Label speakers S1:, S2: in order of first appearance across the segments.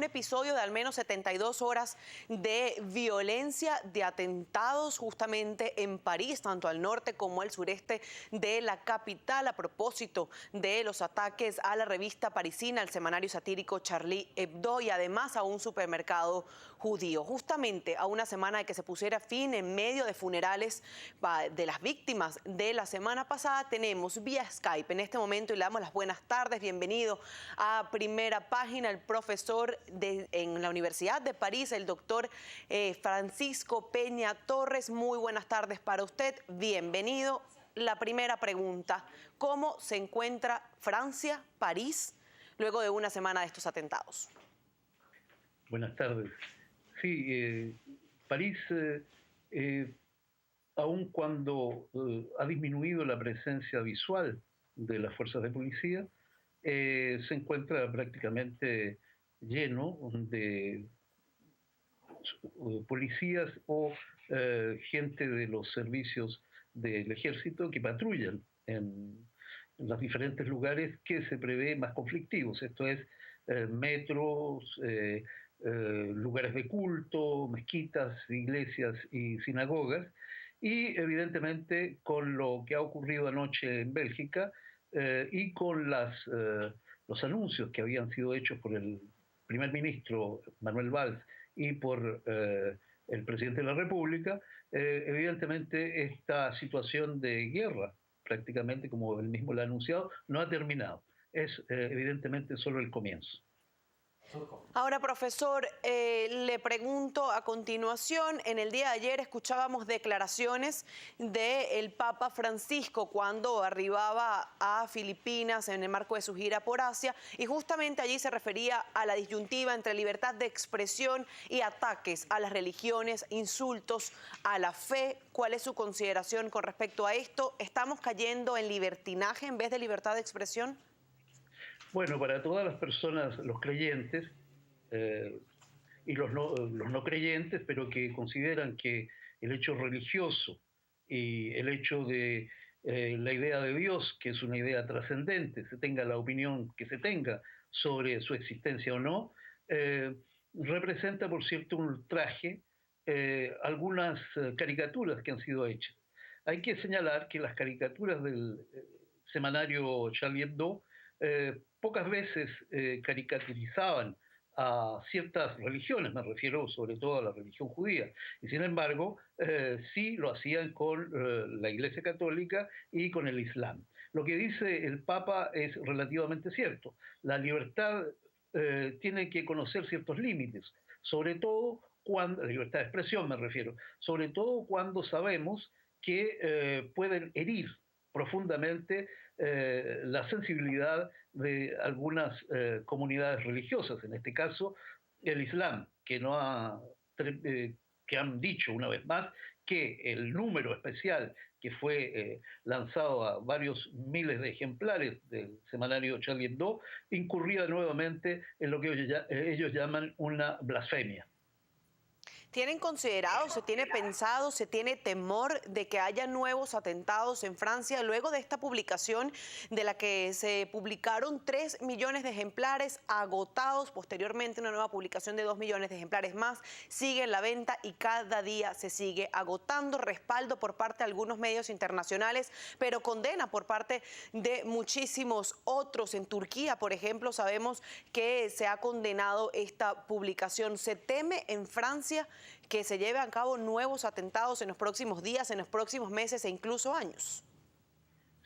S1: episodio de al menos 72 horas de violencia, de atentados justamente en París, tanto al norte como al sureste de la capital, a propósito de los ataques a la revista parisina, al semanario satírico Charlie Hebdo y además a un supermercado judío. Justamente a una semana de que se pusiera fin en medio de funerales de las víctimas de la semana pasada, tenemos vía Skype en este momento y le damos las buenas tardes. Bienvenido a Primera Página el profesor en la Universidad de París, el doctor Francisco Peña Torres. Muy buenas tardes para usted, bienvenido. La primera pregunta, ¿cómo se encuentra Francia, París, luego de una semana de estos atentados?
S2: Buenas tardes. Sí, París, aun cuando ha disminuido la presencia visual de las fuerzas de policía, se encuentra prácticamente lleno de policías o gente de los servicios del ejército que patrullan en los diferentes lugares que se prevé más conflictivos. Esto es metros, lugares de culto, mezquitas, iglesias y sinagogas. Y evidentemente con lo que ha ocurrido anoche en Bélgica y con los anuncios que habían sido hechos por el primer ministro Manuel Valls y por el presidente de la República, evidentemente esta situación de guerra, prácticamente como él mismo lo ha anunciado, no ha terminado. Es evidentemente solo el comienzo.
S1: Ahora, profesor, le pregunto a continuación, en el día de ayer escuchábamos declaraciones del Papa Francisco cuando arribaba a Filipinas en el marco de su gira por Asia y justamente allí se refería a la disyuntiva entre libertad de expresión y ataques a las religiones, insultos a la fe. ¿Cuál es su consideración con respecto a esto? ¿Estamos cayendo en libertinaje en vez de libertad de expresión?
S2: Bueno, para todas las personas, los creyentes y los no creyentes, pero que consideran que el hecho religioso y el hecho de la idea de Dios, que es una idea trascendente, se tenga la opinión que se tenga sobre su existencia o no, representa, por cierto, un ultraje algunas caricaturas que han sido hechas. Hay que señalar que las caricaturas del semanario Charlie Hebdo pocas veces caricaturizaban a ciertas religiones, me refiero sobre todo a la religión judía, y sin embargo sí lo hacían con la Iglesia Católica y con el Islam. Lo que dice el Papa es relativamente cierto. La libertad tiene que conocer ciertos límites, sobre todo cuando, la libertad de expresión me refiero, sobre todo cuando sabemos que pueden herir profundamente la sensibilidad de algunas comunidades religiosas, en este caso el Islam, que han dicho una vez más que el número especial que fue lanzado a varios miles de ejemplares del semanario Charlie Hebdo incurría nuevamente en lo que ellos llaman una blasfemia.
S1: ¿Tienen considerado, se tiene pensado, se tiene temor de que haya nuevos atentados en Francia luego de esta publicación de la que se publicaron 3 millones de ejemplares agotados, posteriormente una nueva publicación de 2 millones de ejemplares más, sigue en la venta y cada día se sigue agotando? Respaldo por parte de algunos medios internacionales, pero condena por parte de muchísimos otros. En Turquía, por ejemplo, sabemos que se ha condenado esta publicación. ¿Se teme en Francia que se lleven a cabo nuevos atentados en los próximos días, en los próximos meses e incluso años?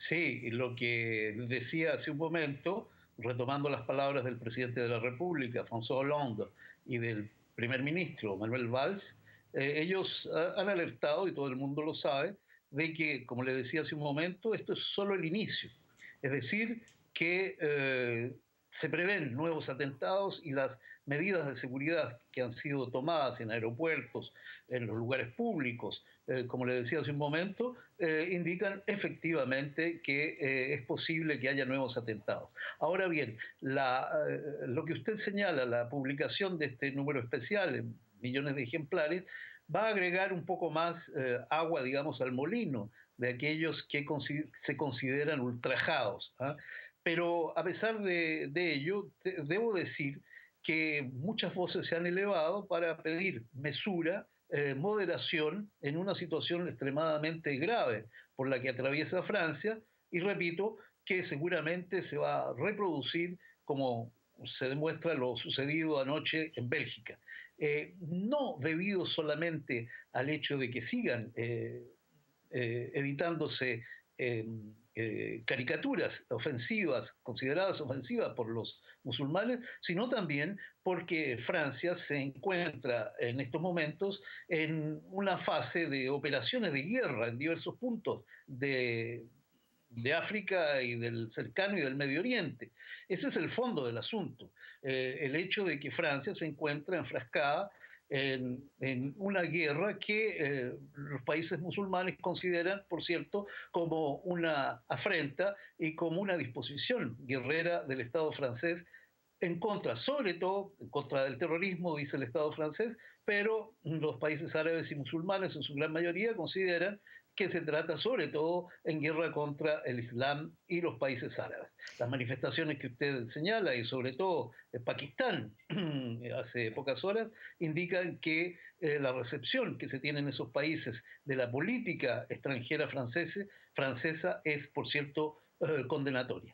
S2: Sí, lo que decía hace un momento, retomando las palabras del presidente de la República, François Hollande, y del primer ministro, Manuel Valls, ellos han alertado, y todo el mundo lo sabe, de que, como le decía hace un momento, esto es solo el inicio. Es decir, que se prevén nuevos atentados y las medidas de seguridad que han sido tomadas en aeropuertos, en los lugares públicos, como le decía hace un momento, indican efectivamente que es posible que haya nuevos atentados. Ahora bien, lo que usted señala, la publicación de este número especial en millones de ejemplares, va a agregar un poco más agua, digamos, al molino de aquellos que se consideran ultrajados, ¿ah? Pero a pesar de ello, debo decir que muchas voces se han elevado para pedir mesura, moderación en una situación extremadamente grave por la que atraviesa Francia, y repito, que seguramente se va a reproducir como se demuestra lo sucedido anoche en Bélgica. No debido solamente al hecho de que sigan evitándose eh, caricaturas ofensivas, consideradas ofensivas por los musulmanes, sino también porque Francia se encuentra en estos momentos en una fase de operaciones de guerra en diversos puntos de África y del cercano y del Medio Oriente. Ese es el fondo del asunto. El hecho de que Francia se encuentra enfrascada en una guerra que los países musulmanes consideran, por cierto, como una afrenta y como una disposición guerrera del Estado francés en contra, sobre todo en contra del terrorismo, dice el Estado francés, pero los países árabes y musulmanes en su gran mayoría consideran que se trata sobre todo en guerra contra el Islam y los países árabes. Las manifestaciones que usted señala, y sobre todo en Pakistán hace pocas horas, indican que la recepción que se tiene en esos países de la política extranjera francesa es, por cierto, condenatoria.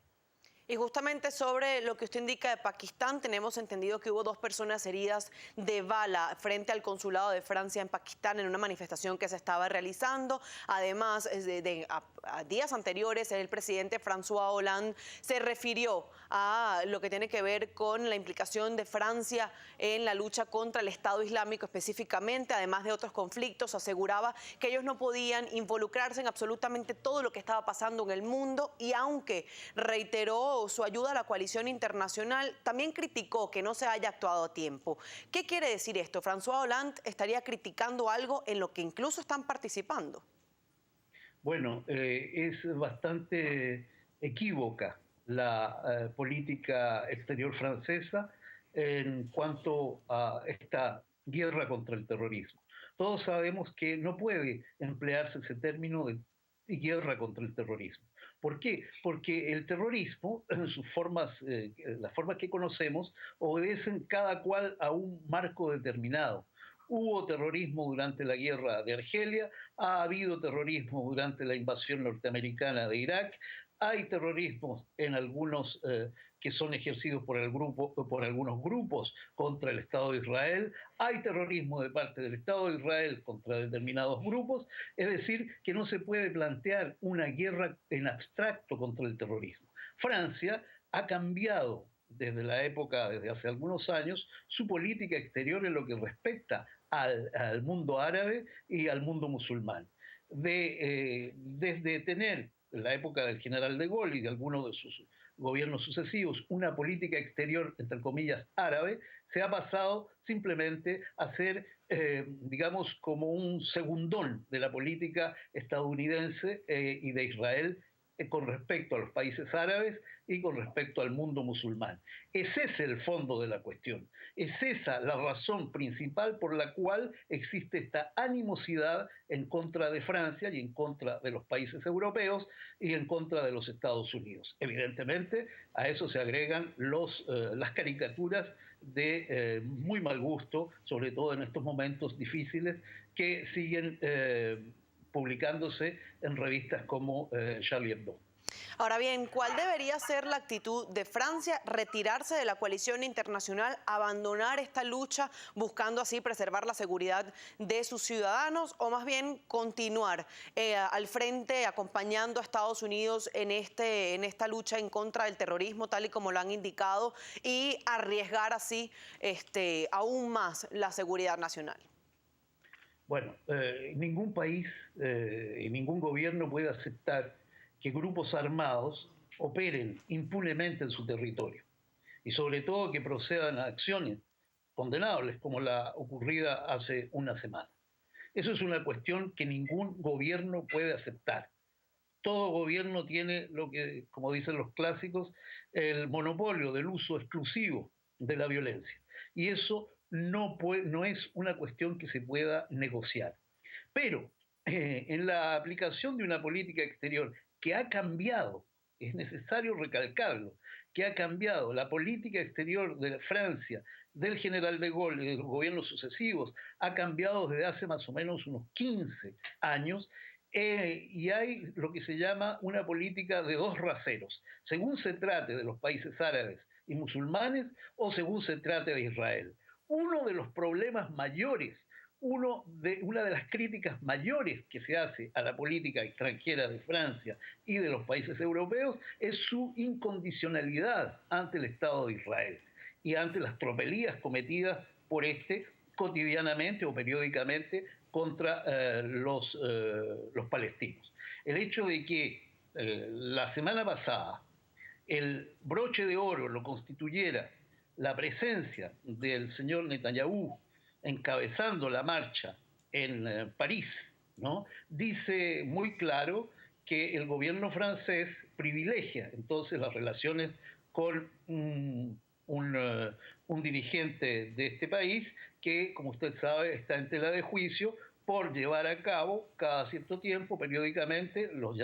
S1: Y justamente sobre lo que usted indica de Pakistán, tenemos entendido que hubo 2 personas heridas de bala frente al consulado de Francia en Pakistán en una manifestación que se estaba realizando. Además, a días anteriores, el presidente François Hollande se refirió a lo que tiene que ver con la implicación de Francia en la lucha contra el Estado Islámico específicamente, además de otros conflictos. Aseguraba que ellos no podían involucrarse en absolutamente todo lo que estaba pasando en el mundo, y aunque reiteró su ayuda a la coalición internacional, también criticó que no se haya actuado a tiempo. ¿Qué quiere decir esto? ¿François Hollande estaría criticando algo en lo que incluso están participando?
S2: Bueno, es bastante equívoca la política exterior francesa en cuanto a esta guerra contra el terrorismo. Todos sabemos que no puede emplearse ese término de guerra contra el terrorismo. ¿Por qué? Porque el terrorismo, en sus formas, las formas que conocemos, obedecen cada cual a un marco determinado. Hubo terrorismo durante la guerra de Argelia, ha habido terrorismo durante la invasión norteamericana de Irak, hay terrorismos en algunos que son ejercidos por algunos grupos contra el Estado de Israel, hay terrorismo de parte del Estado de Israel contra determinados grupos, es decir, que no se puede plantear una guerra en abstracto contra el terrorismo. Francia ha cambiado desde hace algunos años, su política exterior en lo que respecta al mundo árabe y al mundo musulmán. Desde tener, en la época del general de Gaulle y de algunos de sus gobiernos sucesivos, una política exterior, entre comillas, árabe, se ha pasado simplemente a ser, digamos, como un segundón de la política estadounidense y de Israel con respecto a los países árabes y con respecto al mundo musulmán. Ese es el fondo de la cuestión. Es esa la razón principal por la cual existe esta animosidad en contra de Francia y en contra de los países europeos y en contra de los Estados Unidos. Evidentemente, a eso se agregan las caricaturas de muy mal gusto, sobre todo en estos momentos difíciles, que siguen publicándose en revistas como Charlie Hebdo.
S1: Ahora bien, ¿cuál debería ser la actitud de Francia? ¿Retirarse de la coalición internacional, abandonar esta lucha, buscando así preservar la seguridad de sus ciudadanos, o más bien continuar al frente, acompañando a Estados Unidos en esta lucha en contra del terrorismo, tal y como lo han indicado, y arriesgar así aún más la seguridad nacional?
S2: Bueno, ningún país y ningún gobierno puede aceptar que grupos armados operen impunemente en su territorio y sobre todo que procedan a acciones condenables como la ocurrida hace una semana. Eso es una cuestión que ningún gobierno puede aceptar. Todo gobierno tiene lo que, como dicen los clásicos, el monopolio del uso exclusivo de la violencia. Y eso no es una cuestión que se pueda negociar. Pero en la aplicación de una política exterior que ha cambiado, es necesario recalcarlo, que ha cambiado la política exterior de Francia, del general de Gaulle y de los gobiernos sucesivos, ha cambiado desde hace más o menos unos 15 años, y hay lo que se llama una política de dos raseros, según se trate de los países árabes y musulmanes o según se trate de Israel. Uno de los problemas mayores, una de las críticas mayores que se hace a la política extranjera de Francia y de los países europeos es su incondicionalidad ante el Estado de Israel y ante las tropelías cometidas por este cotidianamente o periódicamente contra los palestinos. El hecho de que la semana pasada el broche de oro lo constituyera la presencia del señor Netanyahu encabezando la marcha en París, ¿no? Dice muy claro que el gobierno francés privilegia entonces las relaciones con un dirigente de este país que, como usted sabe, está en tela de juicio por llevar a cabo cada cierto tiempo, periódicamente, los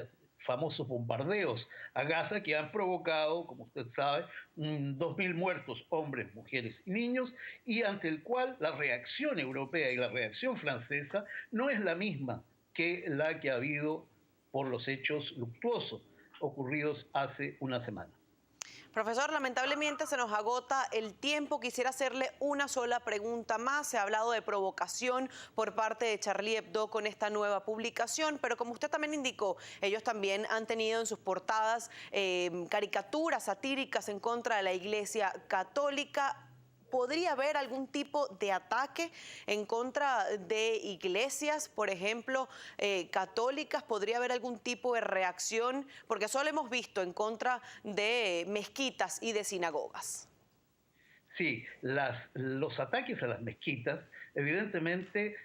S2: famosos bombardeos a Gaza que han provocado, como usted sabe, 2.000 muertos, hombres, mujeres y niños, y ante el cual la reacción europea y la reacción francesa no es la misma que la que ha habido por los hechos luctuosos ocurridos hace una semana.
S1: Profesor, lamentablemente se nos agota el tiempo. Quisiera hacerle una sola pregunta más. Se ha hablado de provocación por parte de Charlie Hebdo con esta nueva publicación, pero como usted también indicó, ellos también han tenido en sus portadas caricaturas satíricas en contra de la Iglesia Católica. ¿Podría haber algún tipo de ataque en contra de iglesias, por ejemplo, católicas? ¿Podría haber algún tipo de reacción? Porque solo hemos visto en contra de mezquitas y de sinagogas.
S2: Sí, los ataques a las mezquitas, evidentemente,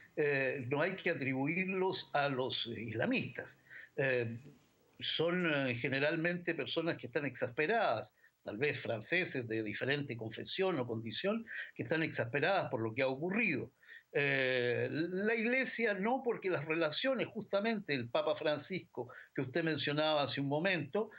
S2: no hay que atribuirlos a los islamistas. Eh, Son generalmente personas que están exasperadas, tal vez franceses de diferente confesión o condición, que están exasperadas por lo que ha ocurrido. La Iglesia no, porque las relaciones, justamente el Papa Francisco, que usted mencionaba hace un momento,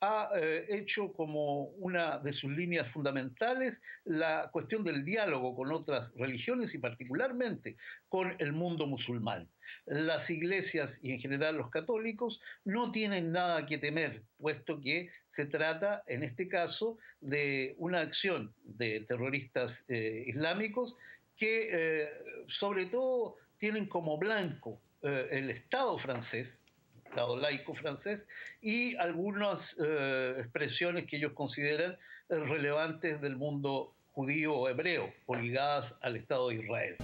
S2: ha hecho como una de sus líneas fundamentales la cuestión del diálogo con otras religiones y particularmente con el mundo musulmán. Las iglesias y en general los católicos no tienen nada que temer, puesto que se trata en este caso de una acción de terroristas islámicos que sobre todo tienen como blanco el Estado francés, Estado laico francés, y algunas expresiones que ellos consideran relevantes del mundo judío o hebreo o ligadas al Estado de Israel.